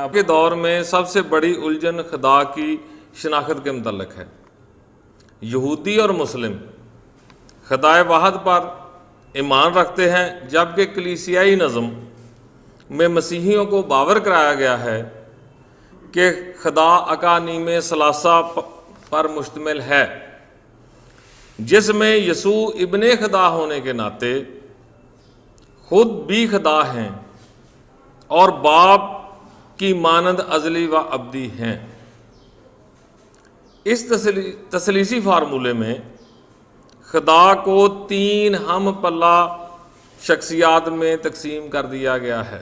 آپ کے دور میں سب سے بڑی الجھن خدا کی شناخت کے متعلق ہے۔ یہودی اور مسلم خدائے واحد پر ایمان رکھتے ہیں، جبکہ کلیسیائی نظم میں مسیحیوں کو باور کرایا گیا ہے کہ خدا اقانیم ثلاثہ پر مشتمل ہے، جس میں یسوع ابن خدا ہونے کے ناطے خود بھی خدا ہیں اور باپ کی مانند ازلی و ابدی ہیں۔ اس تثلیثی فارمولے میں خدا کو تین ہم پلہ شخصیات میں تقسیم کر دیا گیا ہے،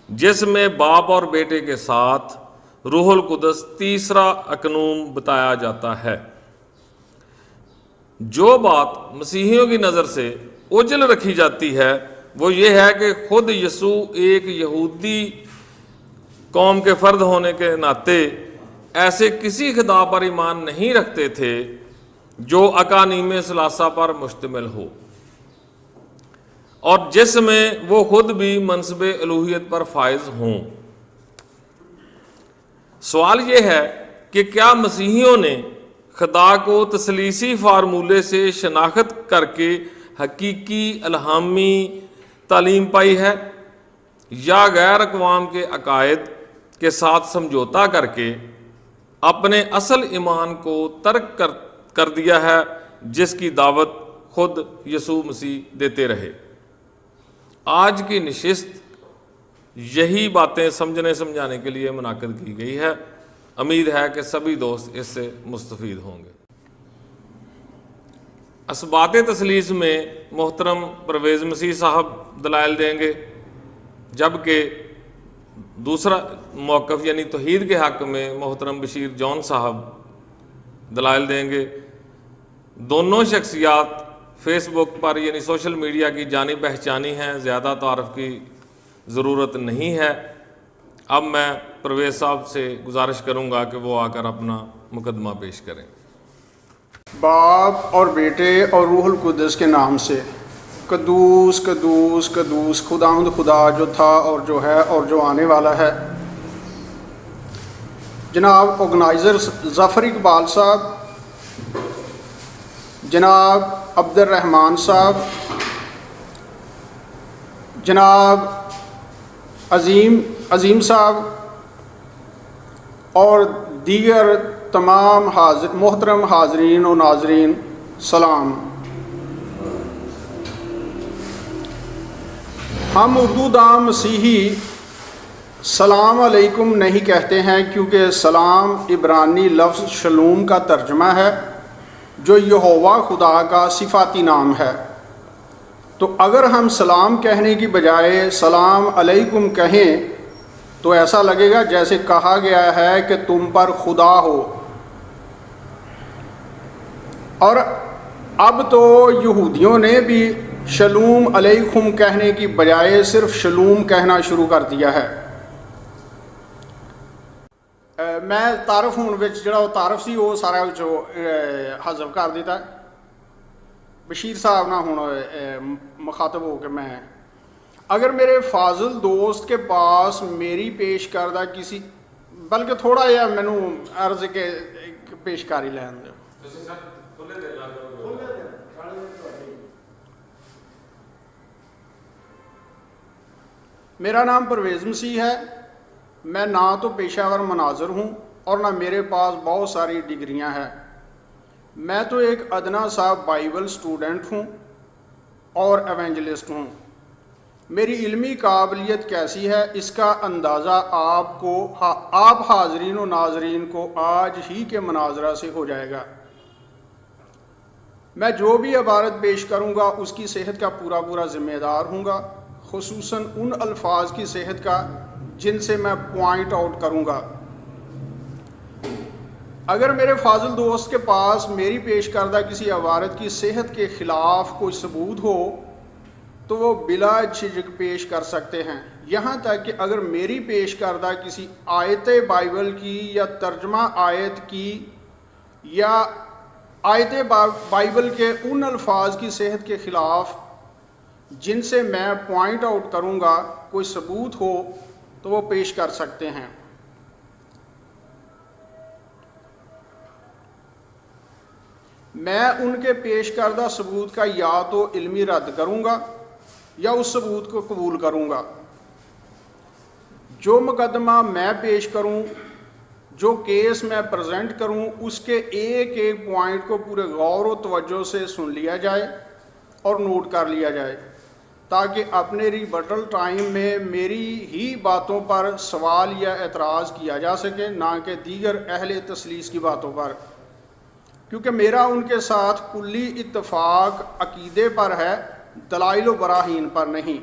جس میں باپ اور بیٹے کے ساتھ روح القدس تیسرا اقنوم بتایا جاتا ہے۔ جو بات مسیحیوں کی نظر سے اوجھل رکھی جاتی ہے وہ یہ ہے کہ خود یسوع ایک یہودی قوم کے فرد ہونے کے ناطے ایسے کسی خدا پر ایمان نہیں رکھتے تھے جو اقانیم ثلاثہ پر مشتمل ہو، اور جس میں وہ خود بھی منصب الوہیت پر فائز ہوں۔ سوال یہ ہے کہ کیا مسیحیوں نے خدا کو تثلیثی فارمولے سے شناخت کر کے حقیقی الہامی تعلیم پائی ہے، یا غیر اقوام کے عقائد کے ساتھ سمجھوتا کر کے اپنے اصل ایمان کو ترک کر دیا ہے، جس کی دعوت خود یسوع مسیح دیتے رہے؟ آج کی نشست یہی باتیں سمجھانے کے لیے منعقد کی گئی ہے۔ امید ہے کہ سبھی دوست اس سے مستفید ہوں گے۔ اسبات تثلیث میں محترم پرویز مسیح صاحب دلائل دیں گے، جبکہ دوسرا موقف یعنی توحید کے حق میں محترم بشیر جون صاحب دلائل دیں گے۔ دونوں شخصیات فیس بک پر یعنی سوشل میڈیا کی جانی پہچانی ہیں، زیادہ تعارف کی ضرورت نہیں ہے۔ اب میں پرویز صاحب سے گزارش کروں گا کہ وہ آ کر اپنا مقدمہ پیش کریں۔ باپ اور بیٹے اور روح القدس کے نام سے، قدوس قدوس قدوس خداوند خدا جو تھا اور جو ہے اور جو آنے والا ہے۔ جناب آرگنائزر ظفر اقبال صاحب، جناب عبد الرحمان صاحب، جناب عظیم صاحب اور دیگر تمام محترم حاضرین و ناظرین، سلام۔ ہم اردو داں مسیحی سلام علیکم نہیں کہتے ہیں، کیونکہ سلام عبرانی لفظ شلوم کا ترجمہ ہے، جو یہوہ خدا کا صفاتی نام ہے۔ تو اگر ہم سلام کہنے کی بجائے سلام علیکم کہیں تو ایسا لگے گا جیسے کہا گیا ہے کہ تم پر خدا ہو۔ اور اب تو یہودیوں نے بھی شلوم علیکم کہنے کی بجائے صرف شلوم کہنا شروع کر دیا ہے۔ میں تعارف ہون وچ جڑا وہ تعارف سی وہ سارا حذف کر دیتا ہے۔ بشیر صاحب نہ ہوں مخاطب ہو کہ میں اگر میرے فاضل دوست کے پاس میری پیش کردہ کسی بلکہ تھوڑا جہا مینو عرض کے پیشکاری لین دو۔ میرا نام پرویز مسیح ہے۔ میں نہ تو پیشہ ور مناظر ہوں اور نہ میرے پاس بہت ساری ڈگریاں ہیں۔ میں تو ایک ادنا سا بائبل سٹوڈنٹ ہوں اور ایونجلسٹ ہوں۔ میری علمی قابلیت کیسی ہے اس کا اندازہ آپ حاضرین و ناظرین کو آج ہی کے مناظرہ سے ہو جائے گا۔ میں جو بھی عبارت پیش کروں گا اس کی صحت کا پورا ذمہ دار ہوں گا، خصوصاً ان الفاظ کی صحت کا جن سے میں پوائنٹ آؤٹ کروں گا۔ اگر میرے فاضل دوست کے پاس میری پیش کردہ کسی عبارت کی صحت کے خلاف کوئی ثبوت ہو تو وہ بلا جھجک پیش کر سکتے ہیں، یہاں تک کہ اگر میری پیش کردہ کسی آیت بائبل کی یا ترجمہ آیت کی یا آیت بائبل کے ان الفاظ کی صحت کے خلاف جن سے میں پوائنٹ آؤٹ کروں گا کوئی ثبوت ہو تو وہ پیش کر سکتے ہیں۔ میں ان کے پیش کردہ ثبوت کا یا تو علمی رد کروں گا یا اس ثبوت کو قبول کروں گا۔ جو مقدمہ میں پیش کروں، جو کیس میں پریزنٹ کروں، اس کے ایک ایک پوائنٹ کو پورے غور و توجہ سے سن لیا جائے اور نوٹ کر لیا جائے، تاکہ اپنے ریبٹل ٹائم میں میری ہی باتوں پر سوال یا اعتراض کیا جا سکے، نہ کہ دیگر اہل تثلیث کی باتوں پر، کیونکہ میرا ان کے ساتھ کلی اتفاق عقیدے پر ہے، دلائل و براہین پر نہیں۔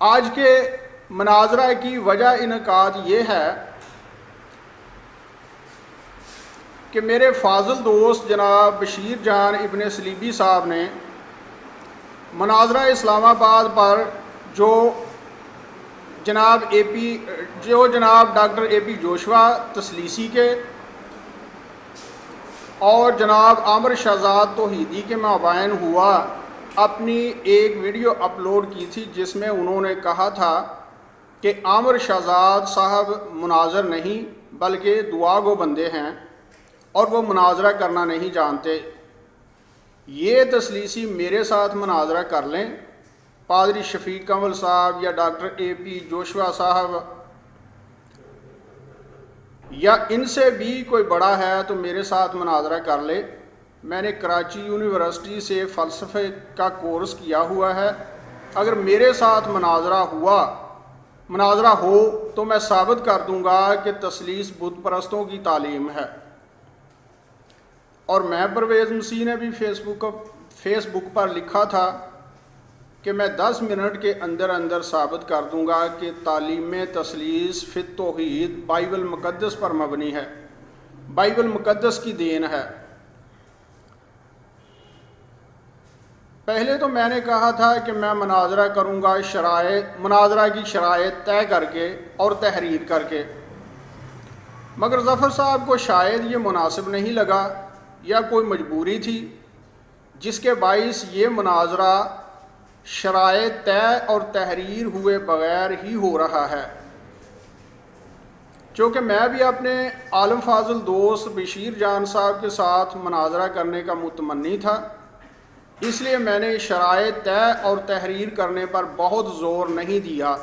آج کے مناظرہ کی وجہ انعقاد یہ ہے کہ میرے فاضل دوست جناب بشیر جان ابن سلیبی صاحب نے مناظرہ اسلام آباد پر جو جناب ڈاکٹر اے پی جوشوا تثلیثی کے اور جناب عامر شہزاد توحیدی کے مابین ہوا، اپنی ایک ویڈیو اپلوڈ کی تھی جس میں انہوں نے کہا تھا کہ عامر شہزاد صاحب مناظر نہیں بلکہ دعا گو بندے ہیں اور وہ مناظرہ کرنا نہیں جانتے۔ یہ تثلیثی میرے ساتھ مناظرہ کر لیں، پادری شفیق کنول صاحب یا ڈاکٹر اے پی جوشوا صاحب یا ان سے بھی کوئی بڑا ہے تو میرے ساتھ مناظرہ کر لے۔ میں نے کراچی یونیورسٹی سے فلسفے کا کورس کیا ہوا ہے، اگر میرے ساتھ مناظرہ ہو تو میں ثابت کر دوں گا کہ تثلیث بت پرستوں کی تعلیم ہے۔ اور میں پرویز مسیح نے بھی فیس بک پر لکھا تھا کہ میں 10 منٹ کے اندر اندر ثابت کر دوں گا کہ تعلیم تثلیث فی التوحید بائبل مقدس پر مبنی ہے، بائبل مقدس کی دین ہے۔ پہلے تو میں نے کہا تھا کہ میں مناظرہ کروں گا مناظرہ کی شرائط طے کر کے اور تحریر کر کے، مگر ظفر صاحب کو شاید یہ مناسب نہیں لگا یا کوئی مجبوری تھی، جس کے باعث یہ مناظرہ شرائط طے اور تحریر ہوئے بغیر ہی ہو رہا ہے۔ چونکہ میں بھی اپنے عالم فاضل دوست بشیر جان صاحب کے ساتھ مناظرہ کرنے کا متمنی تھا، اس لیے میں نے شرائط طے اور تحریر کرنے پر بہت زور نہیں دیا۔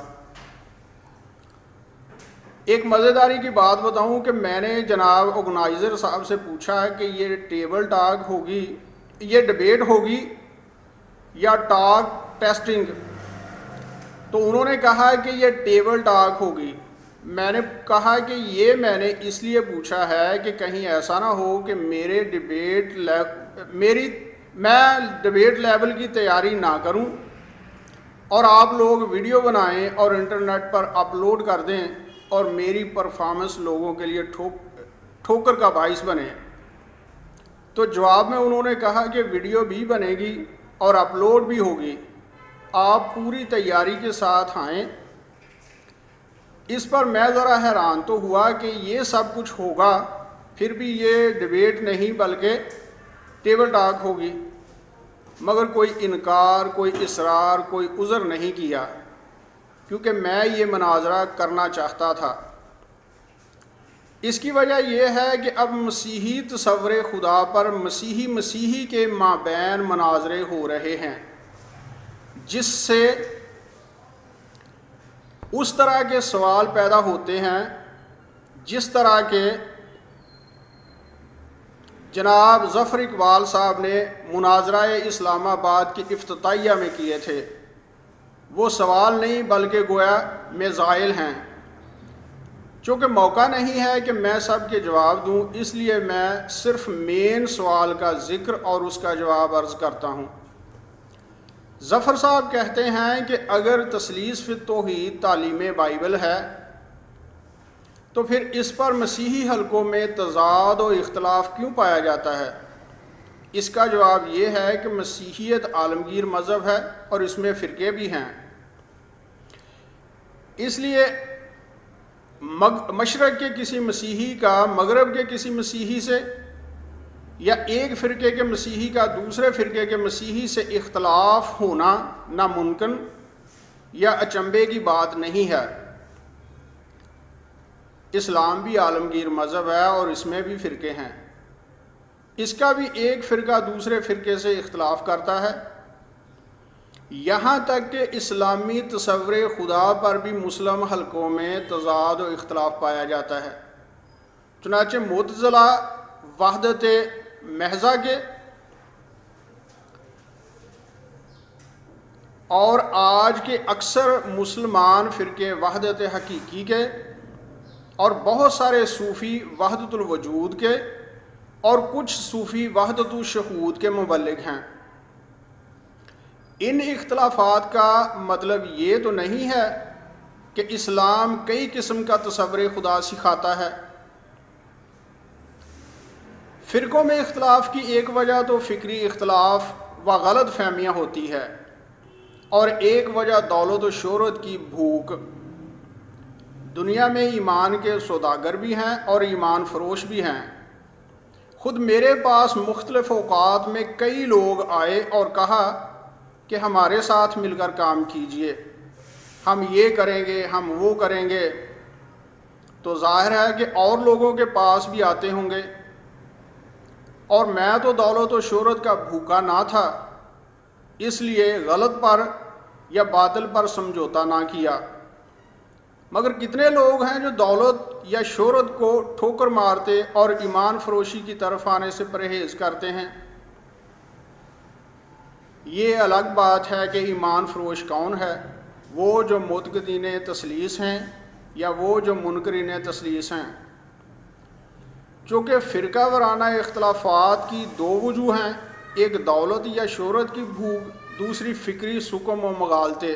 ایک مزیداری کی بات بتاؤں کہ میں نے جناب آرگنائزر صاحب سے پوچھا کہ یہ ٹیبل ٹاک ہوگی، یہ ڈبیٹ ہوگی یا ٹاک ٹیسٹنگ، تو انہوں نے کہا کہ یہ ٹیبل ٹاک ہوگی۔ میں نے کہا کہ یہ میں نے اس لیے پوچھا ہے کہ کہیں ایسا نہ ہو کہ میں ڈبیٹ لیول کی تیاری نہ کروں اور آپ لوگ ویڈیو بنائیں اور انٹرنیٹ پر اپلوڈ کر دیں اور میری پرفارمنس لوگوں کے لیے ٹھوکر کا باعث بنے۔ تو جواب میں انہوں نے کہا کہ ویڈیو بھی بنے گی اور اپلوڈ بھی ہوگی، آپ پوری تیاری کے ساتھ آئیں۔ اس پر میں ذرا حیران تو ہوا کہ یہ سب کچھ ہوگا پھر بھی یہ ڈبیٹ نہیں بلکہ ٹیبل ٹاک ہوگی، مگر کوئی انکار، کوئی اصرار، کوئی عذر نہیں کیا، کیونکہ میں یہ مناظرہ کرنا چاہتا تھا۔ اس کی وجہ یہ ہے کہ اب مسیحی تصور خدا پر مسیحی کے مابین مناظرے ہو رہے ہیں، جس سے اس طرح کے سوال پیدا ہوتے ہیں جس طرح کے جناب ظفر اقبال صاحب نے مناظرہ اسلام آباد کی افتتاحیہ میں کیے تھے۔ وہ سوال نہیں بلکہ گویا میزائل ہیں۔ چونکہ موقع نہیں ہے کہ میں سب کے جواب دوں، اس لیے میں صرف مین سوال کا ذکر اور اس کا جواب عرض کرتا ہوں۔ ظفر صاحب کہتے ہیں کہ اگر تثلیث فی التوحید تعلیم بائبل ہے تو پھر اس پر مسیحی حلقوں میں تضاد و اختلاف کیوں پایا جاتا ہے؟ اس کا جواب یہ ہے کہ مسیحیت عالمگیر مذہب ہے اور اس میں فرقے بھی ہیں، اس لیے مشرق کے کسی مسیحی کا مغرب کے کسی مسیحی سے یا ایک فرقے کے مسیحی کا دوسرے فرقے کے مسیحی سے اختلاف ہونا ناممکن یا اچنبے کی بات نہیں ہے۔ اسلام بھی عالمگیر مذہب ہے اور اس میں بھی فرقے ہیں۔ اس کا بھی ایک فرقہ دوسرے فرقے سے اختلاف کرتا ہے، یہاں تک کہ اسلامی تصور خدا پر بھی مسلم حلقوں میں تضاد و اختلاف پایا جاتا ہے۔ چنانچہ معتزلہ وحدت محضہ کے اور آج کے اکثر مسلمان فرقے وحدت حقیقی کے اور بہت سارے صوفی وحدت الوجود کے اور کچھ صوفی وحدت الشہود کے مبلغ ہیں۔ ان اختلافات کا مطلب یہ تو نہیں ہے کہ اسلام کئی قسم کا تصور خدا سکھاتا ہے۔ فرقوں میں اختلاف کی ایک وجہ تو فکری اختلاف و غلط فہمیاں ہوتی ہے، اور ایک وجہ دولت و شہرت کی بھوک۔ دنیا میں ایمان کے سوداگر بھی ہیں اور ایمان فروش بھی ہیں۔ خود میرے پاس مختلف اوقات میں کئی لوگ آئے اور کہا کہ ہمارے ساتھ مل کر کام کیجئے، ہم یہ کریں گے، ہم وہ کریں گے۔ تو ظاہر ہے کہ اور لوگوں کے پاس بھی آتے ہوں گے، اور میں تو دولت و شہرت کا بھوکا نہ تھا، اس لیے غلط پر یا باطل پر سمجھوتا نہ کیا۔ مگر کتنے لوگ ہیں جو دولت یا شہرت کو ٹھوکر مارتے اور ایمان فروشی کی طرف آنے سے پرہیز کرتے ہیں۔ یہ الگ بات ہے کہ ایمان فروش کون ہے، وہ جو معتقدین تثلیث ہیں یا وہ جو منکرین تثلیث ہیں۔ چونکہ فرقہ وارانہ اختلافات کی دو وجوہ ہیں، ایک دولت یا شہرت کی بھوک، دوسری فکری سکم و مغالطے۔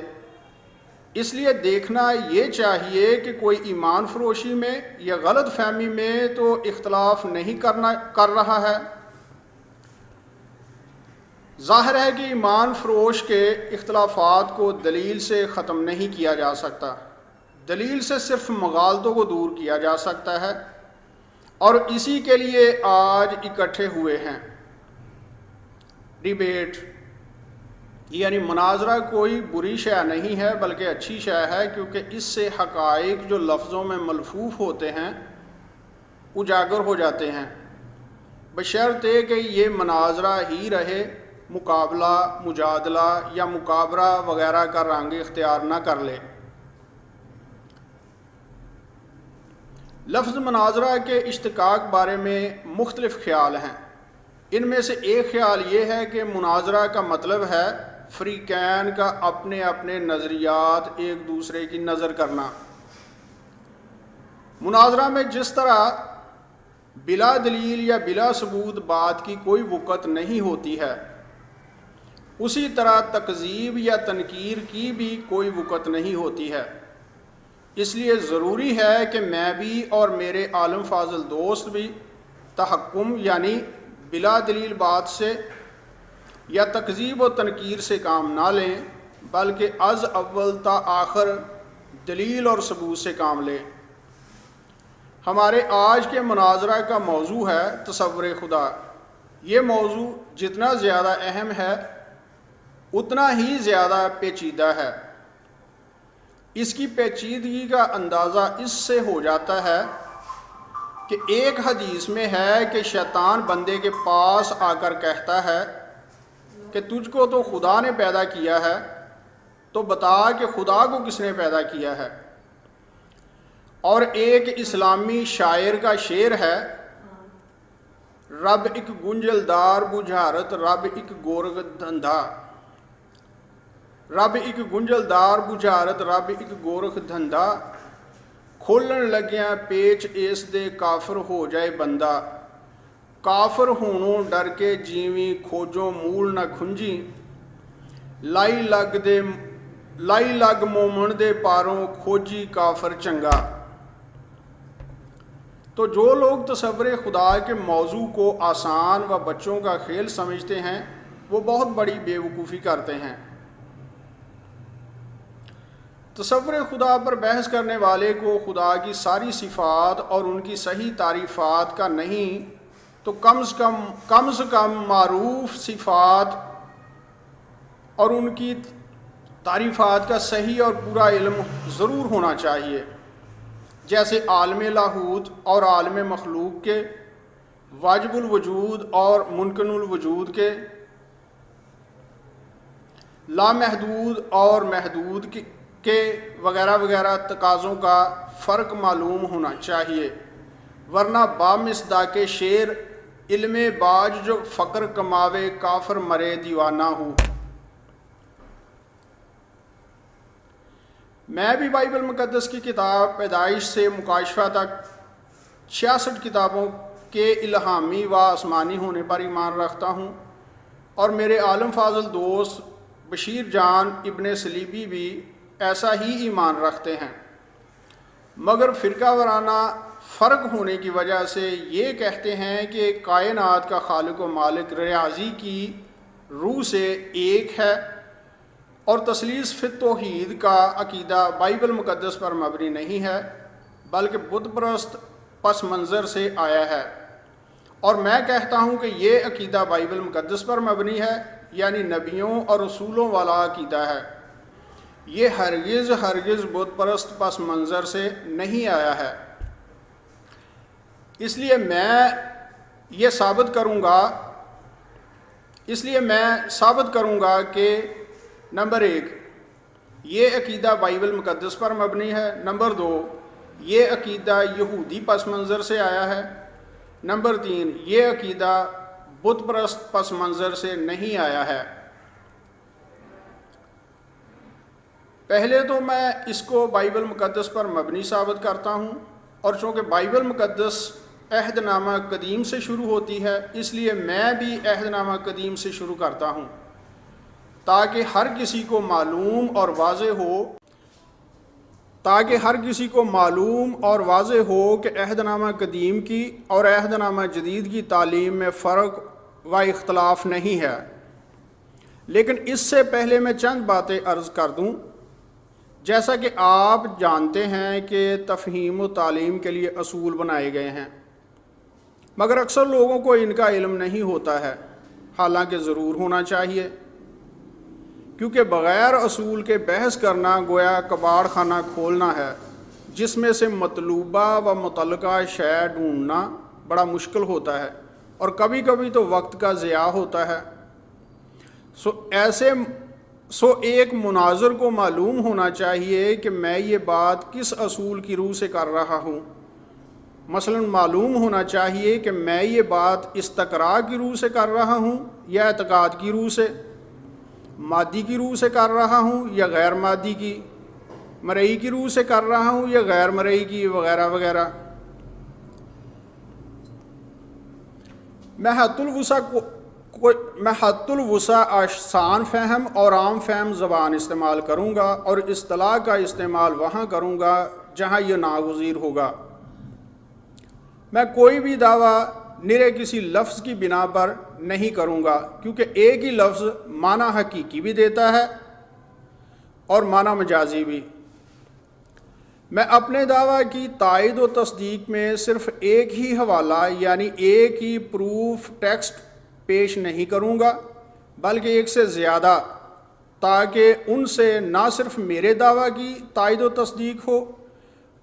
اس لیے دیکھنا یہ چاہیے کہ کوئی ایمان فروشی میں یا غلط فہمی میں تو اختلاف نہیں کر رہا ہے۔ ظاہر ہے کہ ایمان فروش کے اختلافات کو دلیل سے ختم نہیں کیا جا سکتا، دلیل سے صرف مغالطوں کو دور کیا جا سکتا ہے، اور اسی کے لیے آج اکٹھے ہوئے ہیں۔ ڈیبیٹ یعنی مناظرہ کوئی بری شے نہیں ہے بلکہ اچھی شے ہے، کیونکہ اس سے حقائق جو لفظوں میں ملفوف ہوتے ہیں اجاگر ہو جاتے ہیں، بشرطے کہ یہ مناظرہ ہی رہے، مقابلہ، مجادلہ یا مکابرہ وغیرہ کا رنگ اختیار نہ کر لے۔ لفظ مناظرہ کے اشتقاق بارے میں مختلف خیال ہیں۔ ان میں سے ایک خیال یہ ہے کہ مناظرہ کا مطلب ہے فریقین کا اپنے اپنے نظریات ایک دوسرے کی نظر کرنا۔ مناظرہ میں جس طرح بلا دلیل یا بلا ثبوت بات کی کوئی وقت نہیں ہوتی ہے، اسی طرح تکذیب یا تنکیر کی بھی کوئی وقت نہیں ہوتی ہے۔ اس لیے ضروری ہے کہ میں بھی اور میرے عالم فاضل دوست بھی تحکم یعنی بلا دلیل بات سے یا تکذیب و تنکیر سے کام نہ لیں، بلکہ از اول تا آخر دلیل اور ثبوت سے کام لیں۔ ہمارے آج کے مناظرہ کا موضوع ہے تصور خدا۔ یہ موضوع جتنا زیادہ اہم ہے اتنا ہی زیادہ پیچیدہ ہے۔ اس کی پیچیدگی کا اندازہ اس سے ہو جاتا ہے کہ ایک حدیث میں ہے کہ شیطان بندے کے پاس آ کر کہتا ہے کہ تجھ کو تو خدا نے پیدا کیا ہے، تو بتا کہ خدا کو کس نے پیدا کیا ہے۔ اور ایک اسلامی شاعر کا شعر ہے، رب ایک گنجلدار بجھارت رب ایک گورگ دھندھا، رب ایک گنجلدار بجھارت رب ایک گورخ دھندھا، کھولن لگیاں پیچ اس دے کافر ہو جائے بندہ، کافر ہونوں ڈر کے جیویں کھوجوں مول نہ کھنجی، لائی لگ مومن دے پاروں کھوجی کافر چنگا۔ تو جو لوگ تصور خدا کے موضوع کو آسان و بچوں کا کھیل سمجھتے ہیں وہ بہت بڑی بے وقوفی کرتے ہیں۔ تصور خدا پر بحث کرنے والے کو خدا کی ساری صفات اور ان کی صحیح تعریفات کا نہیں تو کم سے کم معروف صفات اور ان کی تعریفات کا صحیح اور پورا علم ضرور ہونا چاہیے، جیسے عالم لاہوت اور عالم مخلوق کے، واجب الوجود اور ممکن الوجود کے، لامحدود اور محدود کے وغیرہ وغیرہ تقاضوں کا فرق معلوم ہونا چاہیے، ورنہ بامصداق شعر علم باج جو فقر کماوے کافر مرے دیوانہ ہو۔ میں بھی بائبل مقدس کی کتاب پیدائش سے مکاشفہ تک 66 کتابوں کے الہامی و آسمانی ہونے پر ایمان رکھتا ہوں، اور میرے عالم فاضل دوست بشیر جان ابن سلیبی بھی ایسا ہی ایمان رکھتے ہیں، مگر فرقہ وارانہ فرق ہونے کی وجہ سے یہ کہتے ہیں کہ کائنات کا خالق و مالک ریاضی کی روح سے ایک ہے، اور تثلیث فی التوحید کا عقیدہ بائبل مقدس پر مبنی نہیں ہے بلکہ بت پرست پس منظر سے آیا ہے، اور میں کہتا ہوں کہ یہ عقیدہ بائبل مقدس پر مبنی ہے، یعنی نبیوں اور رسولوں والا عقیدہ ہے، یہ ہرگز بت پرست پس منظر سے نہیں آیا ہے۔ اس لیے میں ثابت کروں گا کہ نمبر 1 یہ عقیدہ بائبل مقدس پر مبنی ہے، نمبر 2 یہ عقیدہ یہودی پس منظر سے آیا ہے، نمبر 3 یہ عقیدہ بت پرست پس منظر سے نہیں آیا ہے۔ پہلے تو میں اس کو بائبل مقدس پر مبنی ثابت کرتا ہوں، اور چونکہ بائبل مقدس عہد نامہ قدیم سے شروع ہوتی ہے، اس لیے میں بھی عہد نامہ قدیم سے شروع کرتا ہوں، تاکہ ہر کسی کو معلوم اور واضح ہو کہ عہد نامہ قدیم کی اور عہد نامہ جدید کی تعلیم میں فرق و اختلاف نہیں ہے۔ لیکن اس سے پہلے میں چند باتیں عرض کر دوں۔ جیسا کہ آپ جانتے ہیں کہ تفہیم و تعلیم کے لیے اصول بنائے گئے ہیں، مگر اکثر لوگوں کو ان کا علم نہیں ہوتا ہے، حالانکہ ضرور ہونا چاہیے، کیونکہ بغیر اصول کے بحث کرنا گویا کباڑ خانہ کھولنا ہے، جس میں سے مطلوبہ و متعلقہ شے ڈھونڈنا بڑا مشکل ہوتا ہے، اور کبھی کبھی تو وقت کا ضیاع ہوتا ہے۔ ایک مناظر کو معلوم ہونا چاہیے کہ میں یہ بات کس اصول کی روح سے کر رہا ہوں۔ مثلا معلوم ہونا چاہیے کہ میں یہ بات استقراء کی روح سے کر رہا ہوں یا اعتقاد کی روح سے، مادی کی روح سے کر رہا ہوں یا غیر مادی کی، مرئی کی روح سے کر رہا ہوں یا غیر مرئی کی، وغیرہ وغیرہ۔ میں حد الوسع آسان فہم اور عام فہم زبان استعمال کروں گا، اور اصطلاح کا استعمال وہاں کروں گا جہاں یہ ناگزیر ہوگا۔ میں کوئی بھی دعویٰ نرے کسی لفظ کی بنا پر نہیں کروں گا، کیونکہ ایک ہی لفظ معنی حقیقی بھی دیتا ہے اور معنی مجازی بھی۔ میں اپنے دعویٰ کی تائید و تصدیق میں صرف ایک ہی حوالہ یعنی ایک ہی پروف ٹیکسٹ پیش نہیں کروں گا، بلکہ ایک سے زیادہ، تاکہ ان سے نہ صرف میرے دعویٰ کی تائید و تصدیق ہو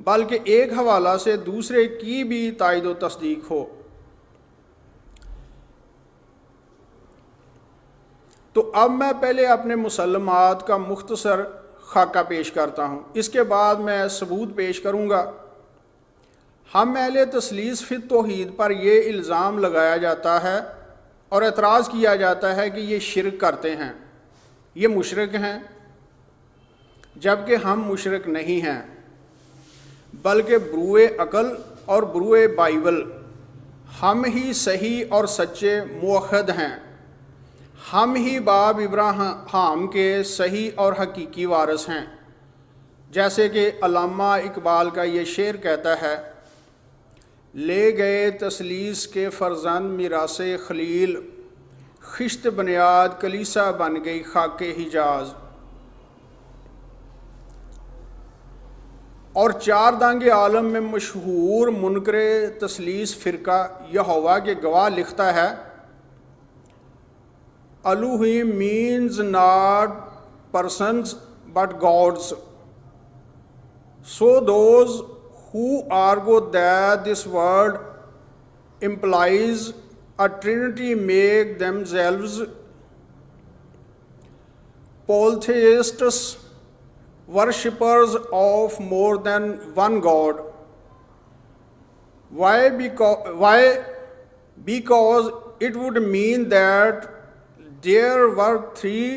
بلکہ ایک حوالہ سے دوسرے کی بھی تائید و تصدیق ہو۔ تو اب میں پہلے اپنے مسلمات کا مختصر خاکہ پیش کرتا ہوں، اس کے بعد میں ثبوت پیش کروں گا۔ ہم اہل تثلیث فی التوحید پر یہ الزام لگایا جاتا ہے اور اعتراض کیا جاتا ہے کہ یہ شرک کرتے ہیں، یہ مشرک ہیں، جبکہ ہم مشرک نہیں ہیں، بلکہ بروئے عقل اور بروئے بائبل ہم ہی صحیح اور سچے موحد ہیں، ہم ہی باب ابراہیم کے صحیح اور حقیقی وارث ہیں، جیسے کہ علامہ اقبال کا یہ شعر کہتا ہے، لے گئے تثلیث کے فرزند میراث خلیل، خشت بنیاد کلیسا بن گئی خاک حجاز۔ اور چار دانگ عالم میں مشہور منکر تثلیث فرقہ یہوہ کے گواہ لکھتا ہے Elohim means not persons but gods. So those who argue that this word implies a trinity make themselves polytheists, worshippers of more than one god. Why? Because it would mean that there were three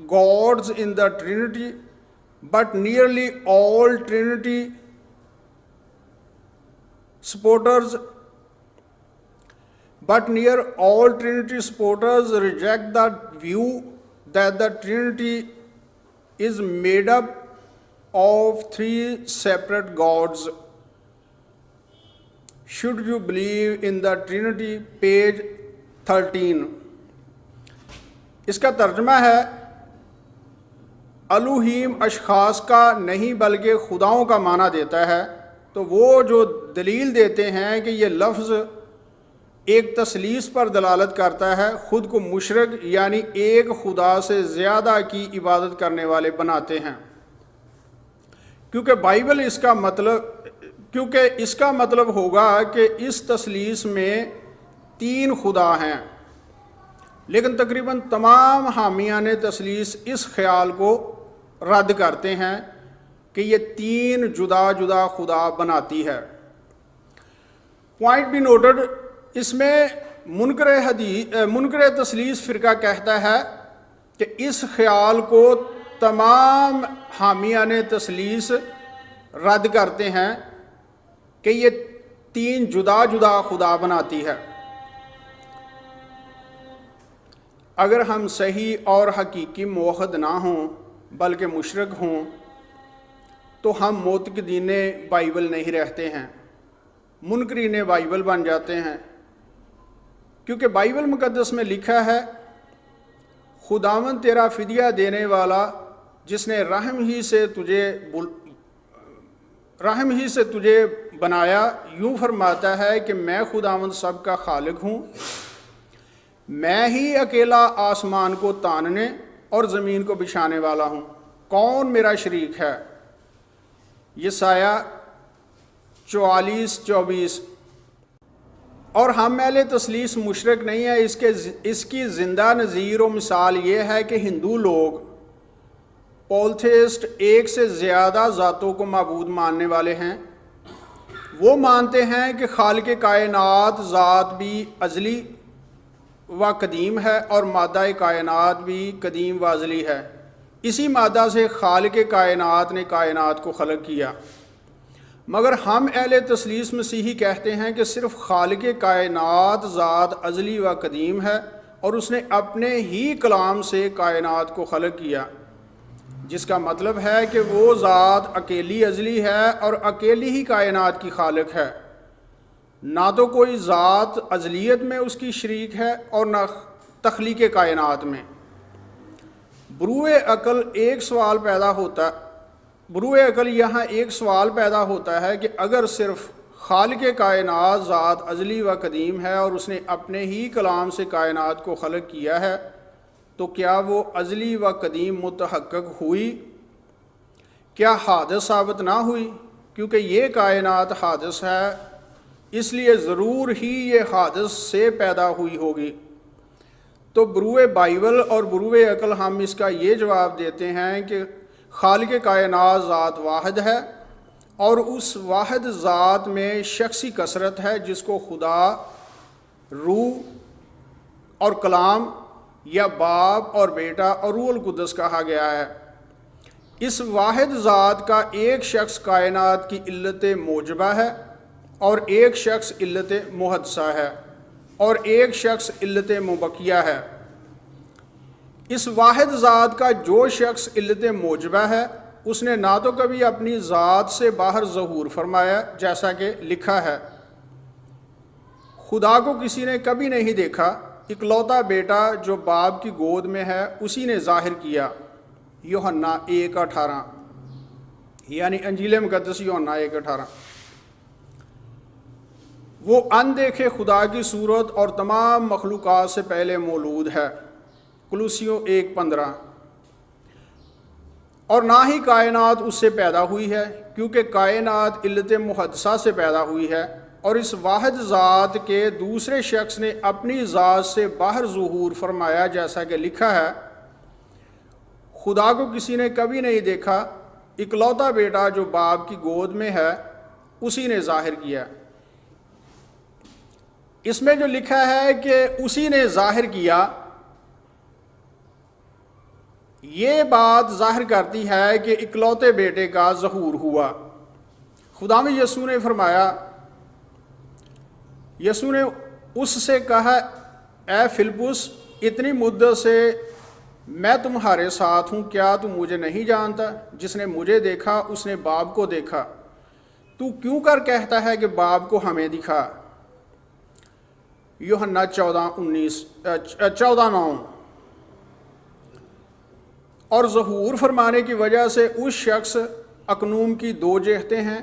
gods in the Trinity, but nearly all Trinity supporters reject the view that the Trinity is made up of three separate gods. Should you believe in the Trinity? Page 13. اس کا ترجمہ ہے الوہیم اشخاص کا نہیں بلکہ خداؤں کا معنی دیتا ہے، تو وہ جو دلیل دیتے ہیں کہ یہ لفظ ایک تثلیث پر دلالت کرتا ہے، خود کو مشرک یعنی ایک خدا سے زیادہ کی عبادت کرنے والے بناتے ہیں، کیونکہ اس کا مطلب ہوگا کہ اس تثلیث میں تین خدا ہیں، لیکن تقریباً تمام حامیان تثلیث اس خیال کو رد کرتے ہیں کہ یہ تین جدا جدا خدا بناتی ہے۔ پوائنٹ بھی نوٹڈ، اس میں منکر تثلیث فرقہ کہتا ہے کہ اس خیال کو تمام حامیان تثلیث رد کرتے ہیں کہ یہ تین جدا جدا خدا بناتی ہے۔ اگر ہم صحیح اور حقیقی موحد نہ ہوں بلکہ مشرک ہوں تو ہم معتقدین بائبل نہیں رہتے ہیں، منکرین بائبل بن جاتے ہیں، کیونکہ بائبل مقدس میں لکھا ہے خداوند تیرا فدیہ دینے والا جس نے رحم ہی سے تجھے بنایا یوں فرماتا ہے کہ میں خداوند سب کا خالق ہوں، میں ہی اکیلا آسمان کو تاننے اور زمین کو بچھانے والا ہوں، کون میرا شریک ہے؟ یسایہ 44:24۔ اور ہم اہل تثلیث مشرک نہیں ہے، اس کی زندہ نظیر و مثال یہ ہے کہ ہندو لوگ پولتھیسٹ ایک سے زیادہ ذاتوں کو معبود ماننے والے ہیں۔ وہ مانتے ہیں کہ خالق کائنات ذات بھی ازلی و قدیم ہے اور مادہ کائنات بھی قدیم و ازلی ہے، اسی مادہ سے خالق کائنات نے کائنات کو خلق کیا۔ مگر ہم اہل تثلیث مسیحی کہتے ہیں کہ صرف خالق کائنات ذات ازلی و قدیم ہے اور اس نے اپنے ہی کلام سے کائنات کو خلق کیا، جس کا مطلب ہے کہ وہ ذات اکیلی ازلی ہے اور اکیلی ہی کائنات کی خالق ہے، نہ تو کوئی ذات ازلیت میں اس کی شریک ہے اور نہ تخلیق کائنات میں۔ بروئے عقل یہاں ایک سوال پیدا ہوتا ہے کہ اگر صرف خالق کائنات ذات ازلی و قدیم ہے اور اس نے اپنے ہی کلام سے کائنات کو خلق کیا ہے تو کیا وہ ازلی و قدیم متحقق ہوئی؟ کیا حادث ثابت نہ ہوئی؟ کیونکہ یہ کائنات حادث ہے، اس لیے ضرور ہی یہ حادث سے پیدا ہوئی ہوگی۔ تو بروئے بائبل اور بروئے عقل ہم اس کا یہ جواب دیتے ہیں کہ خالق کائنات ذات واحد ہے اور اس واحد ذات میں شخصی کثرت ہے جس کو خدا، روح اور کلام یا باپ اور بیٹا اور روح القدس کہا گیا ہے۔ اس واحد ذات کا ایک شخص کائنات کی علت موجبہ ہے اور ایک شخص علت محدثہ ہے اور ایک شخص علت مبقیہ ہے۔ اس واحد ذات کا جو شخص علت موجبہ ہے اس نے نہ تو کبھی اپنی ذات سے باہر ظہور فرمایا، جیسا کہ لکھا ہے خدا کو کسی نے کبھی نہیں دیکھا، اکلوتا بیٹا جو باپ کی گود میں ہے اسی نے ظاہر کیا، یوحنا 1:18۔ یعنی انجیل مقدس یوحنا 1:18۔ وہ اندیکھے خدا کی صورت اور تمام مخلوقات سے پہلے مولود ہے، کلوسیوں 1:15۔ اور نہ ہی کائنات اس سے پیدا ہوئی ہے، کیونکہ کائنات علت محدثہ سے پیدا ہوئی ہے، اور اس واحد ذات کے دوسرے شخص نے اپنی ذات سے باہر ظہور فرمایا، جیسا کہ لکھا ہے، خدا کو کسی نے کبھی نہیں دیکھا، اکلوتا بیٹا جو باپ کی گود میں ہے اسی نے ظاہر کیا۔ اس میں جو لکھا ہے کہ اسی نے ظاہر کیا، یہ بات ظاہر کرتی ہے کہ اکلوتے بیٹے کا ظہور ہوا۔ خداوند یسوع نے فرمایا، یسوع نے اس سے کہا، اے فلپس، اتنی مدت سے میں تمہارے ساتھ ہوں، کیا تم مجھے نہیں جانتا؟ جس نے مجھے دیکھا اس نے باپ کو دیکھا، تو کیوں کر کہتا ہے کہ باپ کو ہمیں دکھا؟ یوحنا 14:9۔ اور ظہور فرمانے کی وجہ سے اس شخص اکنوم کی دو جہتیں ہیں۔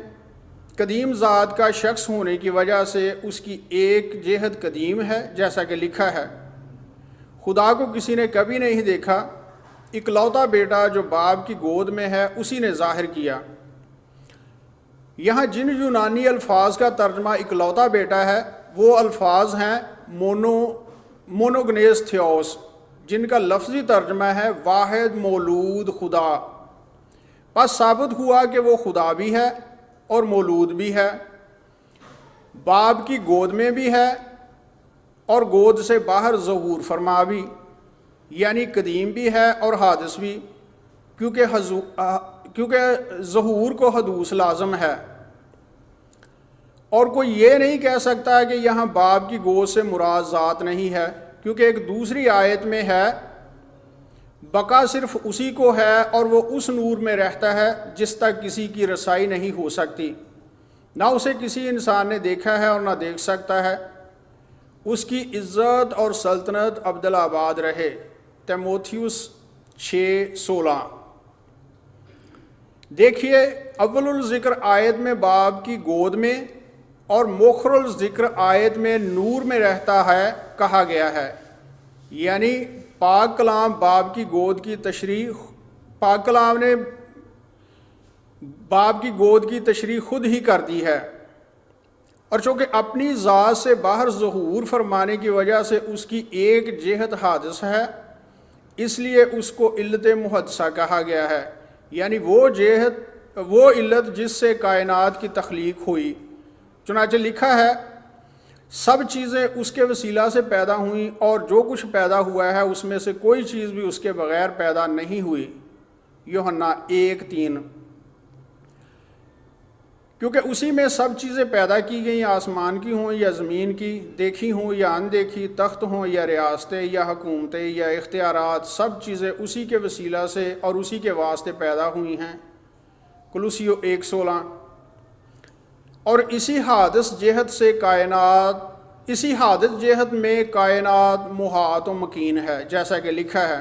قدیم ذات کا شخص ہونے کی وجہ سے اس کی ایک جہت قدیم ہے، جیسا کہ لکھا ہے، خدا کو کسی نے کبھی نہیں دیکھا، اکلوتا بیٹا جو باپ کی گود میں ہے اسی نے ظاہر کیا۔ یہاں جن یونانی الفاظ کا ترجمہ اکلوتا بیٹا ہے، وہ الفاظ ہیں مونوگنیس تھیوس، جن کا لفظی ترجمہ ہے واحد مولود خدا۔ پس ثابت ہوا کہ وہ خدا بھی ہے اور مولود بھی ہے، باپ کی گود میں بھی ہے اور گود سے باہر ظہور فرما بھی، یعنی قدیم بھی ہے اور حادث بھی، کیونکہ ظہور کو حدوث لازم ہے۔ اور کوئی یہ نہیں کہہ سکتا کہ یہاں باپ کی گود سے مراد ذات نہیں ہے، کیونکہ ایک دوسری آیت میں ہے، بقا صرف اسی کو ہے اور وہ اس نور میں رہتا ہے جس تک کسی کی رسائی نہیں ہو سکتی، نہ اسے کسی انسان نے دیکھا ہے اور نہ دیکھ سکتا ہے، اس کی عزت اور سلطنت ابدالآباد رہے۔ تیموتھیوس 6:16۔ دیکھیے، اول الذکر آیت میں باپ کی گود میں اور مؤخر الذکر آیت میں نور میں رہتا ہے کہا گیا ہے، یعنی پاک کلام باپ کی گود کی تشریح، پاک کلام نے باپ کی گود کی تشریح خود ہی کر دی ہے، اور چونکہ اپنی ذات سے باہر ظہور فرمانے کی وجہ سے اس کی ایک جہت حادث ہے، اس لیے اس کو علت محدثہ کہا گیا ہے، یعنی وہ علت جس سے کائنات کی تخلیق ہوئی۔ چنانچہ لکھا ہے، سب چیزیں اس کے وسیلہ سے پیدا ہوئیں، اور جو کچھ پیدا ہوا ہے اس میں سے کوئی چیز بھی اس کے بغیر پیدا نہیں ہوئی۔ یوحنا 1:3۔ کیونکہ اسی میں سب چیزیں پیدا کی گئیں، آسمان کی ہوں یا زمین کی، دیکھی ہوں یا اندیکھی، تخت ہوں یا ریاستیں یا حکومتیں یا اختیارات، سب چیزیں اسی کے وسیلہ سے اور اسی کے واسطے پیدا ہوئی ہیں۔ کلوسیوں 1:16۔ اور اسی حادث جہت میں کائنات محاط و مکین ہے، جیسا کہ لکھا ہے،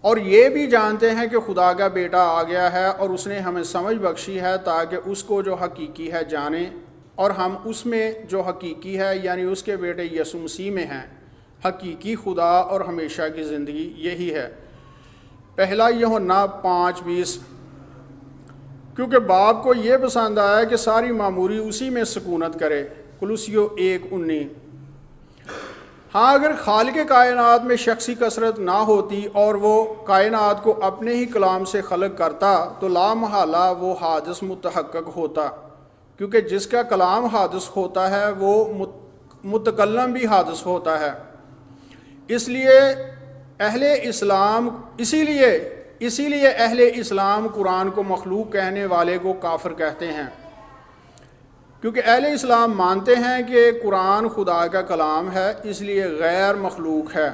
اور یہ بھی جانتے ہیں کہ خدا کا بیٹا آ گیا ہے اور اس نے ہمیں سمجھ بخشی ہے تاکہ اس کو جو حقیقی ہے جانیں، اور ہم اس میں جو حقیقی ہے یعنی اس کے بیٹے یسوع مسیح میں ہیں۔ حقیقی خدا اور ہمیشہ کی زندگی یہی ہے۔ پہلا یوحنا 5:20۔ کیونکہ باپ کو یہ پسند آیا کہ ساری معموری اسی میں سکونت کرے۔ کلوسیوں 1:19۔ ہاں، اگر خالق کائنات میں شخصی کثرت نہ ہوتی اور وہ کائنات کو اپنے ہی کلام سے خلق کرتا تو لا محالہ وہ حادث متحقق ہوتا، کیونکہ جس کا کلام حادث ہوتا ہے وہ متکلم بھی حادث ہوتا ہے۔ اسی لیے اہل اسلام قرآن کو مخلوق کہنے والے کو کافر کہتے ہیں، کیونکہ اہل اسلام مانتے ہیں کہ قرآن خدا کا کلام ہے، اس لیے غیر مخلوق ہے۔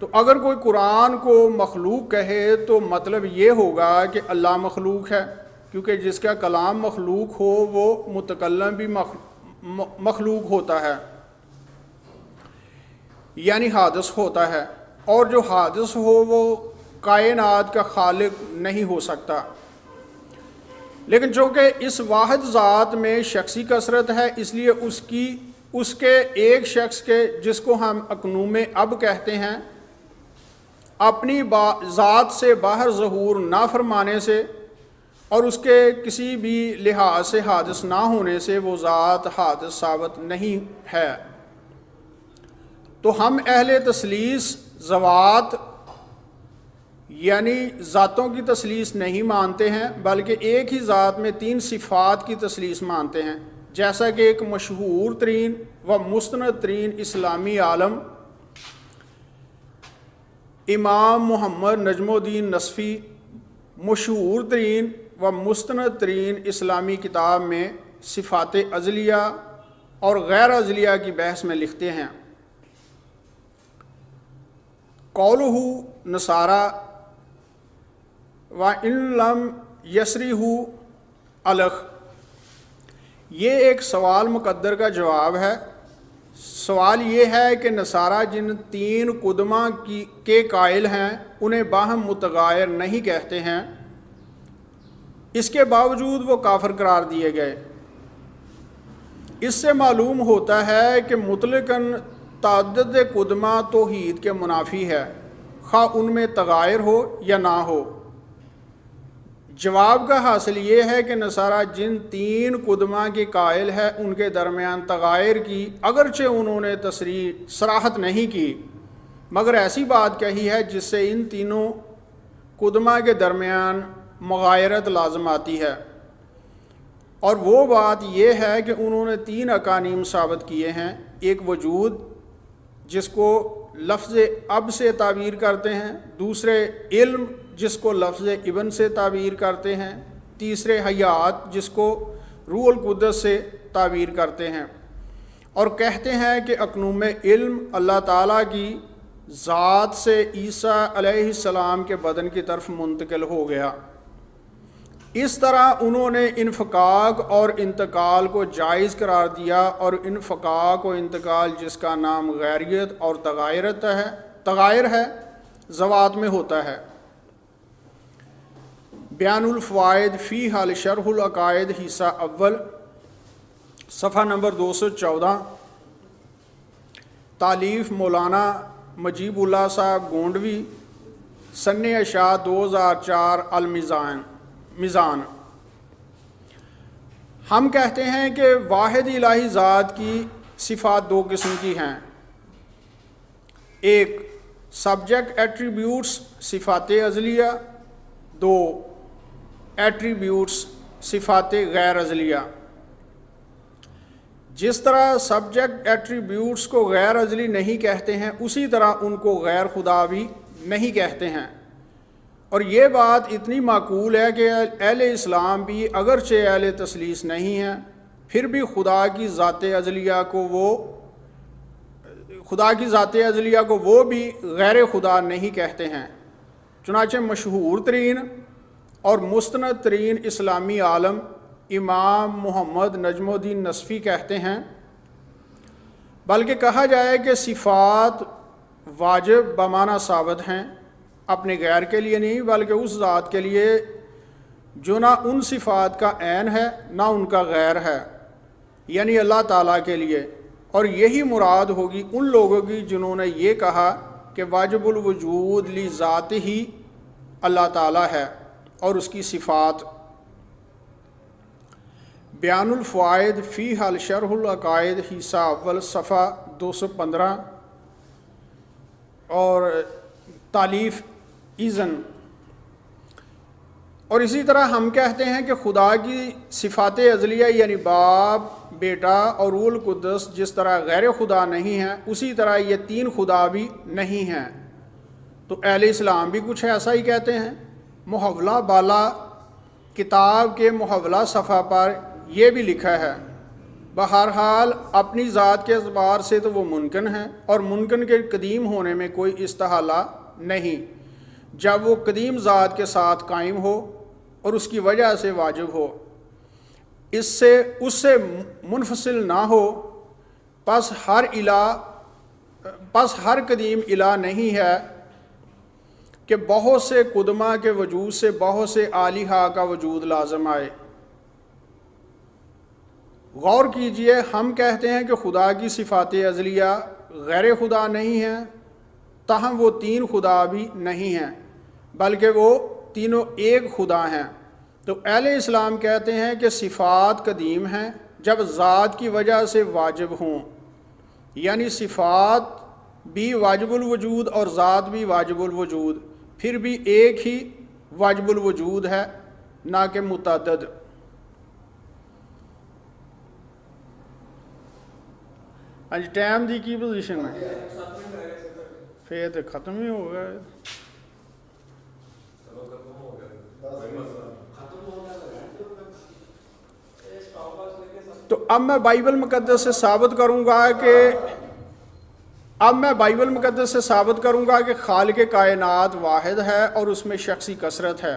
تو اگر کوئی قرآن کو مخلوق کہے تو مطلب یہ ہوگا کہ اللہ مخلوق ہے، کیونکہ جس کا کلام مخلوق ہو وہ متکلم بھی مخلوق ہوتا ہے، یعنی حادث ہوتا ہے، اور جو حادث ہو وہ کائنات کا خالق نہیں ہو سکتا۔ لیکن چونکہ اس واحد ذات میں شخصی کثرت ہے، اس لیے اس کے ایک شخص کے جس کو ہم اقنوم اب کہتے ہیں، اپنی ذات سے باہر ظہور نہ فرمانے سے اور اس کے کسی بھی لحاظ سے حادث نہ ہونے سے وہ ذات حادث ثابت نہیں ہے۔ تو ہم اہل تثلیث ذوات یعنی ذاتوں کی تثلیث نہیں مانتے ہیں، بلکہ ایک ہی ذات میں 3 صفات کی تثلیث مانتے ہیں، جیسا کہ ایک مشہور ترین و مستند ترین اسلامی عالم امام محمد نجم الدین نصفی مشہور ترین و مستند ترین اسلامی کتاب میں صفات ازلیہ اور غیر ازلیہ کی بحث میں لکھتے ہیں، قولہ نصارہ وَإِن لَمْ يَسْرِهُ الَخ۔ یہ ایک سوال مقدر کا جواب ہے۔ سوال یہ ہے کہ نصارہ جن 3 قدمہ کے قائل ہیں انہیں باہم متغایر نہیں کہتے ہیں، اس کے باوجود وہ کافر قرار دیے گئے۔ اس سے معلوم ہوتا ہے کہ مطلقاً تعدد قدمہ توحید کے منافی ہے، خواہ ان میں تغایر ہو یا نہ ہو۔ جواب کا حاصل یہ ہے کہ نصارہ جن 3 قدمہ کے قائل ہے ان کے درمیان تغایر کی اگرچہ انہوں نے صراحت نہیں کی، مگر ایسی بات کہی ہے جس سے ان تینوں قدمہ کے درمیان مغایرت لازم آتی ہے، اور وہ بات یہ ہے کہ انہوں نے 3 اقانیم ثابت کیے ہیں، ایک وجود جس کو لفظ اب سے تعبیر کرتے ہیں، دوسرے علم جس کو لفظ ابن سے تعبیر کرتے ہیں، تیسرے حیات جس کو روح القدس سے تعبیر کرتے ہیں، اور کہتے ہیں کہ اقنوم علم اللہ تعالیٰ کی ذات سے عیسیٰ علیہ السلام کے بدن کی طرف منتقل ہو گیا۔ اس طرح انہوں نے انفقاق اور انتقال کو جائز قرار دیا، اور انفقاق و انتقال جس کا نام غیریت اور تغایر ہے ذوات میں ہوتا ہے۔ بیان الفوائد فی حال شرح العقائد حصہ اول صفحہ نمبر 214، تالیف مولانا مجیب اللہ صاحب گونڈوی، سن اشاعت 2004، میزان۔ ہم کہتے ہیں کہ واحد الہی ذات کی صفات 2 قسم کی ہیں، ایک سبجیکٹ ایٹریبیوٹس صفات ازلیہ، 2 ایٹریبیوٹس صفات غیر ازلیہ۔ جس طرح سبجیکٹ ایٹریبیوٹس کو غیر ازلی نہیں کہتے ہیں، اسی طرح ان کو غیر خدا بھی نہیں کہتے ہیں، اور یہ بات اتنی معقول ہے کہ اہل اسلام بھی اگرچہ اہل تثلیث نہیں ہیں پھر بھی خدا کی ذات ازلیہ کو وہ بھی غیر خدا نہیں کہتے ہیں۔ چنانچہ مشہور ترین اور مستند ترین اسلامی عالم امام محمد نجم الدین نصفی کہتے ہیں، بلکہ کہا جائے کہ صفات واجب بمعنی ثابت ہیں، اپنے غیر کے لیے نہیں بلکہ اس ذات کے لیے جو نہ ان صفات کا عین ہے نہ ان کا غیر ہے، یعنی اللہ تعالیٰ کے لیے، اور یہی مراد ہوگی ان لوگوں کی جنہوں نے یہ کہا کہ واجب الوجود لی ذات ہی اللہ تعالیٰ ہے اور اس کی صفات۔ بیان الفوائد فی حال شرح العقائد حصہ اول صفحہ 215 اور تالیف ایزن۔ اور اسی طرح ہم کہتے ہیں کہ خدا کی صفات ازلیہ یعنی باپ، بیٹا اور روح القدس جس طرح غیر خدا نہیں ہیں، اسی طرح یہ 3 خدا بھی نہیں ہیں۔ تو اہل اسلام بھی کچھ ایسا ہی کہتے ہیں۔ محولہ بالا کتاب کے محولہ صفحہ پر یہ بھی لکھا ہے، بہرحال اپنی ذات کے اعتبار سے تو وہ ممکن ہے، اور ممکن کے قدیم ہونے میں کوئی استحالہ نہیں جب وہ قدیم ذات کے ساتھ قائم ہو اور اس کی وجہ سے واجب ہو، اس سے منفصل نہ ہو۔ پس ہر قدیم الہ نہیں ہے کہ بہت سے قدمہ کے وجود سے بہت سے آلہہ کا وجود لازم آئے، غور کیجئے، ہم کہتے ہیں کہ خدا کی صفات ازلیہ غیر خدا نہیں ہیں، تاہم وہ تین خدا بھی نہیں ہیں بلکہ وہ تینوں ایک خدا ہیں۔ تو اہل اسلام کہتے ہیں کہ صفات قدیم ہیں جب ذات کی وجہ سے واجب ہوں، یعنی صفات بھی واجب الوجود اور ذات بھی واجب الوجود، پھر بھی ایک ہی واجب الوجود ہے نہ کہ متعدد۔ اج ٹائم دی کی پوزیشن ہے؟ پھر تو ختم ہی ہو گیا۔ تو اب میں بائبل مقدس سے ثابت کروں گا کہ خالق کائنات واحد ہے اور اس میں شخصی کثرت ہے۔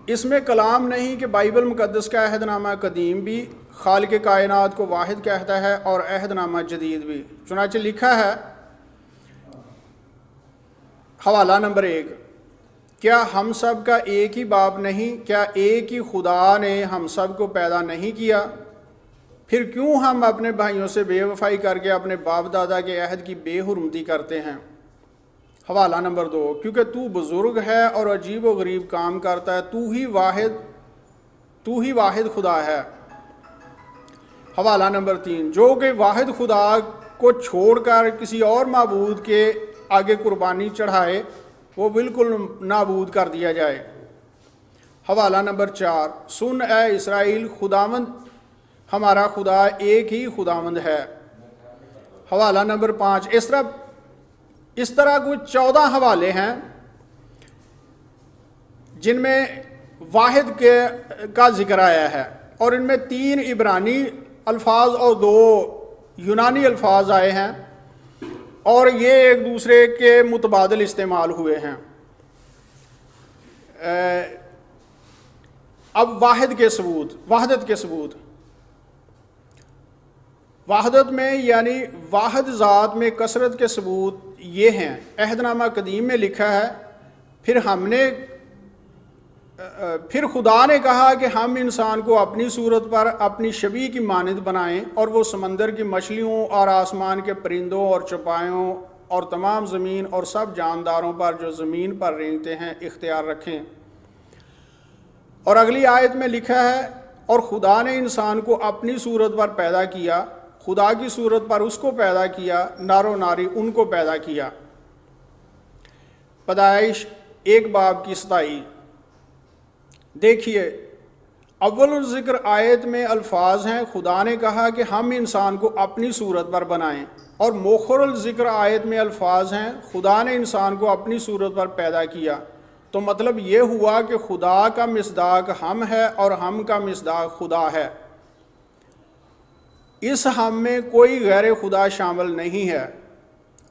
اس میں کلام نہیں کہ بائبل مقدس کا عہد نامہ قدیم بھی خالق کائنات کو واحد کہتا ہے اور عہد نامہ جدید بھی۔ چنانچہ لکھا ہے، حوالہ نمبر 1، کیا ہم سب کا ایک ہی باپ نہیں؟ کیا ایک ہی خدا نے ہم سب کو پیدا نہیں کیا؟ پھر کیوں ہم اپنے بھائیوں سے بے وفائی کر کے اپنے باپ دادا کے عہد کی بے حرمتی کرتے ہیں؟ حوالہ نمبر 2، کیونکہ تو بزرگ ہے اور عجیب و غریب کام کرتا ہے، تو ہی واحد خدا ہے۔ حوالہ نمبر 3، جو کہ واحد خدا کو چھوڑ کر کسی اور معبود کے آگے قربانی چڑھائے وہ بالکل نابود کر دیا جائے۔ حوالہ نمبر 4، سن اے اسرائیل، خداوند ہمارا خدا ایک ہی خداوند ہے۔ حوالہ نمبر 5، اس طرح کچھ 14 حوالے ہیں جن میں واحد کا ذکر آیا ہے، اور ان میں 3 عبرانی الفاظ اور 2 یونانی الفاظ آئے ہیں، اور یہ ایک دوسرے کے متبادل استعمال ہوئے ہیں۔ اب وحدت کے ثبوت، وحدت میں یعنی واحد ذات میں کثرت کے ثبوت یہ ہیں۔ عہد نامہ قدیم میں لکھا ہے، پھر خدا نے کہا کہ ہم انسان کو اپنی صورت پر اپنی شبیہ کی مانند بنائیں، اور وہ سمندر کی مچھلیوں اور آسمان کے پرندوں اور چوپایوں اور تمام زمین اور سب جانداروں پر جو زمین پر رینگتے ہیں اختیار رکھیں۔ اور اگلی آیت میں لکھا ہے، اور خدا نے انسان کو اپنی صورت پر پیدا کیا، خدا کی صورت پر اس کو پیدا کیا، نر و ناری ان کو پیدا کیا۔ پیدائش 1 باب کی 27۔ دیکھیے، اول الذکر آیت میں الفاظ ہیں، خدا نے کہا کہ ہم انسان کو اپنی صورت پر بنائیں، اور مؤخر الذکر آیت میں الفاظ ہیں، خدا نے انسان کو اپنی صورت پر پیدا کیا۔ تو مطلب یہ ہوا کہ خدا کا مصداق ہم ہے اور ہم کا مصداق خدا ہے۔ اس ہم میں کوئی غیر خدا شامل نہیں ہے،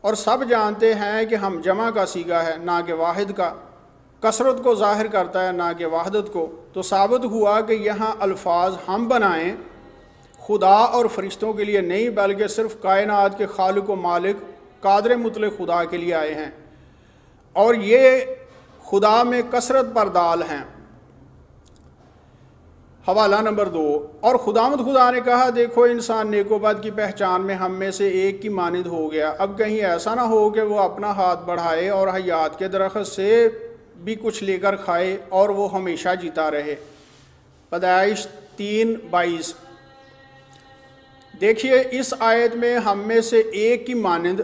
اور سب جانتے ہیں کہ ہم جمع کا صیغہ ہے نہ کہ واحد کا، کثرت کو ظاہر کرتا ہے نہ کہ وحدت کو۔ تو ثابت ہوا کہ یہاں الفاظ ہم بنائیں خدا اور فرشتوں کے لیے نہیں، بلکہ صرف کائنات کے خالق و مالک قادر مطلق خدا کے لیے آئے ہیں، اور یہ خدا میں کثرت پر دال ہیں۔ حوالہ نمبر 2، اور خداوند خدا نے کہا، دیکھو انسان نیک و بد کی پہچان میں ہم میں سے ایک کی مانند ہو گیا، اب کہیں ایسا نہ ہو کہ وہ اپنا ہاتھ بڑھائے اور حیات کے درخت سے بھی کچھ لے کر کھائے اور وہ ہمیشہ جیتا رہے۔ پیدائش 3:22۔ دیکھیے، اس آیت میں ہم میں سے ایک کی مانند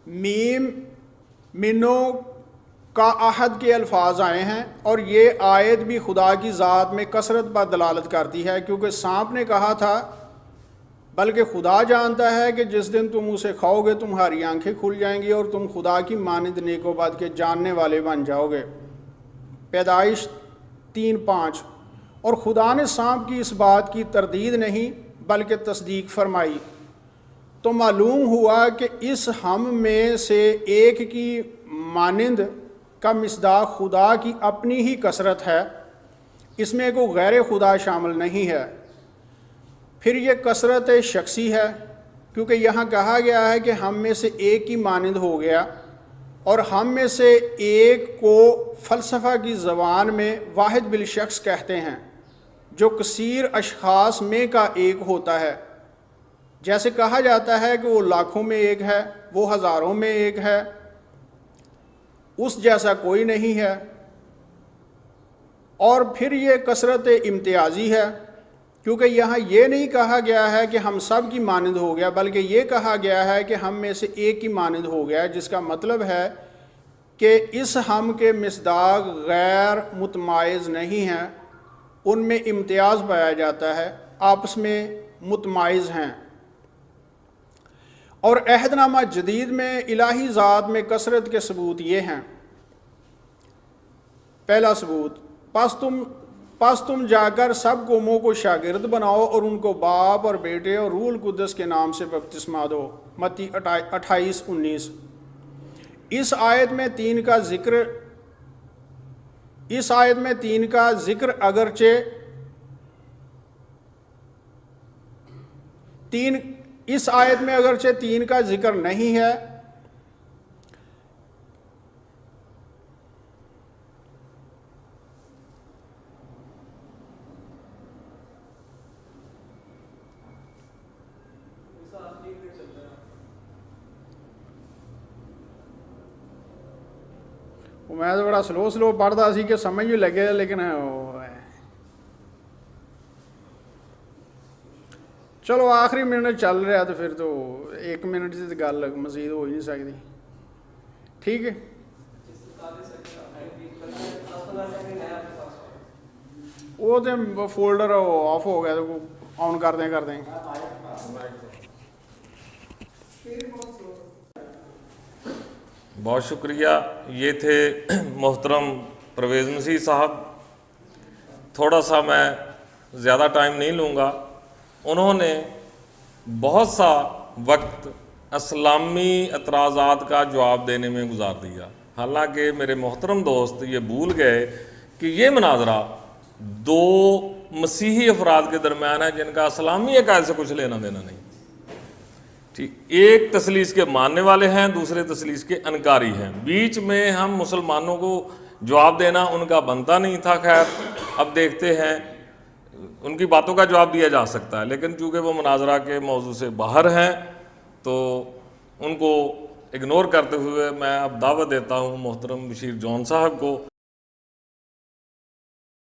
میم منو کا عہد کے الفاظ آئے ہیں، اور یہ آیت بھی خدا کی ذات میں کثرت پر دلالت کرتی ہے، کیونکہ سانپ نے کہا تھا، بلکہ خدا جانتا ہے کہ جس دن تم اسے کھاؤ گے تمہاری آنکھیں کھل جائیں گی اور تم خدا کی مانند نیک و بد کے جاننے والے بن جاؤ گے۔ پیدائش 3:5۔ اور خدا نے سانپ کی اس بات کی تردید نہیں بلکہ تصدیق فرمائی، تو معلوم ہوا کہ اس ہم میں سے ایک کی مانند کا مصداق خدا کی اپنی ہی کثرت ہے، اس میں کوئی غیر خدا شامل نہیں ہے۔ پھر یہ کثرت شخصی ہے، کیونکہ یہاں کہا گیا ہے کہ ہم میں سے ایک کی مانند ہو گیا، اور ہم میں سے ایک کو فلسفہ کی زبان میں واحد بالشخص کہتے ہیں جو کثیر اشخاص میں کا ایک ہوتا ہے، جیسے کہا جاتا ہے کہ وہ لاکھوں میں ایک ہے، وہ ہزاروں میں ایک ہے، اس جیسا کوئی نہیں ہے۔ اور پھر یہ کثرت امتیازی ہے، کیونکہ یہاں یہ نہیں کہا گیا ہے کہ ہم سب کی مانند ہو گیا، بلکہ یہ کہا گیا ہے کہ ہم میں سے ایک کی مانند ہو گیا، جس کا مطلب ہے کہ اس ہم کے مصداق غیر متمائز نہیں ہیں، ان میں امتیاز پایا جاتا ہے، آپس میں متمائز ہیں۔ اور عہد نامہ جدید میں الہی ذات میں کثرت کے ثبوت یہ ہیں۔ پہلا ثبوت، پس تم جا کر سب قوموں کو شاگرد بناؤ اور ان کو باپ اور بیٹے اور روح القدس کے نام سے بپتسمہ دو، متی 28:19۔ اس آیت میں تین کا ذکر اگرچہ تین کا ذکر نہیں ہے، میں تو بڑا سلو پڑھتا سی کہ سمجھ بھی لگے، لیکن چلو آخری منٹ چل رہا تو پھر تو 1 منٹ سے گل مزید ہو ہی نہیں سکتی، ٹھیک ہے۔ وہ تو فولڈر آف ہو گیا تو آن کر دیں بہت شکریہ۔ یہ تھے محترم پرویز مسیح صاحب۔ تھوڑا سا میں زیادہ ٹائم نہیں لوں گا، انہوں نے بہت سا وقت اسلامی اعتراضات کا جواب دینے میں گزار دیا، حالانکہ میرے محترم دوست یہ بھول گئے کہ یہ مناظرہ 2 مسیحی افراد کے درمیان ہے جن کا اسلامی عقائد سے کچھ لینا دینا نہیں۔ ایک تثلیث کے ماننے والے ہیں، دوسرے تثلیث کے انکاری ہیں، بیچ میں ہم مسلمانوں کو جواب دینا ان کا بنتا نہیں تھا۔ خیر اب دیکھتے ہیں، ان کی باتوں کا جواب دیا جا سکتا ہے، لیکن چونکہ وہ مناظرہ کے موضوع سے باہر ہیں تو ان کو اگنور کرتے ہوئے میں اب دعوت دیتا ہوں محترم بشیر جون صاحب کو